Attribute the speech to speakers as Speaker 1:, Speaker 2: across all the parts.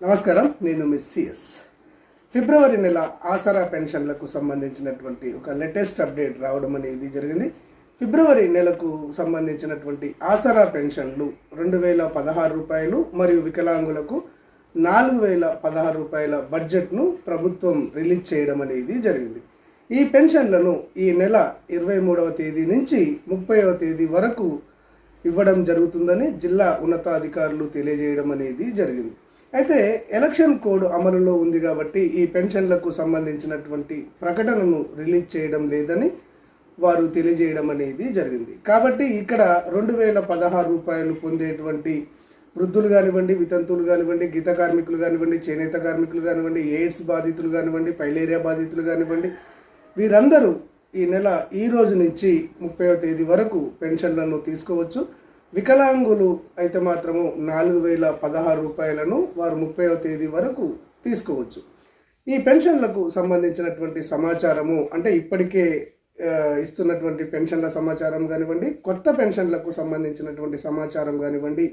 Speaker 1: నమస్కారం, నేను miss CS. ఫిబ్రవరి నెల ఆసరా పెన్షన్లకు సంబంధించినటువంటి ఒక లేటెస్ట్ అప్డేట్ రావడం అనేది జరిగింది. ఫిబ్రవరి నెలకు సంబంధించినటువంటి ఆసరా పెన్షన్లు 2016 రూపాయలు మరియు వికలాంగులకు 4016 రూపాయల బడ్జెట్ను ప్రభుత్వం రిలీజ్ చేయడం అనేది జరిగింది. ఈ పెన్షన్లను ఈ నెల 23వ తేదీ నుంచి 30వ తేదీ వరకు ఇవ్వడం జరుగుతుందని జిల్లా ఉన్నతాధికారులు తెలియజేయడం అనేది జరిగింది. అయితే ఎలక్షన్ కోడ్ అమలులో ఉంది కాబట్టి ఈ పెన్షన్లకు సంబంధించినటువంటి ప్రకటనను రిలీజ్ చేయడం లేదని వారు తెలియజేయడం అనేది జరిగింది. కాబట్టి ఇక్కడ 2016 రూపాయలు పొందేటువంటి వృద్ధులు కానివ్వండి, వితంతువులు కానివ్వండి, గీత కార్మికులు కానివ్వండి, చేనేత కార్మికులు కానివ్వండి, ఎయిడ్స్ బాధితులు కానివ్వండి, పైలేరియా బాధితులు కానివ్వండి, వీరందరూ ఈ రోజు నుంచి 30వ తేదీ వరకు పెన్షన్లను తీసుకోవచ్చు. వికలాంగులు అయితే మాత్రము 4016 రూపాయలను వారు 30వ తేదీ వరకు తీసుకోవచ్చు. ఈ పెన్షన్లకు సంబంధించినటువంటి సమాచారము అంటే ఇప్పటికే ఇస్తున్నటువంటి పెన్షన్ల సమాచారం కానివ్వండి, కొత్త పెన్షన్లకు సంబంధించినటువంటి సమాచారం కానివ్వండి,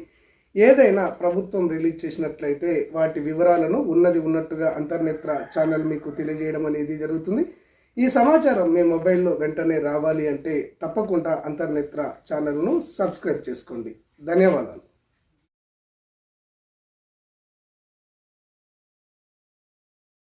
Speaker 1: ఏదైనా ప్రభుత్వం రిలీజ్ చేసినట్లయితే వాటి వివరాలను ఉన్నట్టుగా అంతర్నేత్ర ఛానల్ మీకు తెలియజేయడం అనేది జరుగుతుంది. ఈ సమాచారం మీ మొబైల్లో వెంటనే రావాలి అంటే తప్పకుండా అంతర్నేత్ర ఛానల్ను సబ్స్క్రైబ్ చేసుకోండి. ధన్యవాదాలు.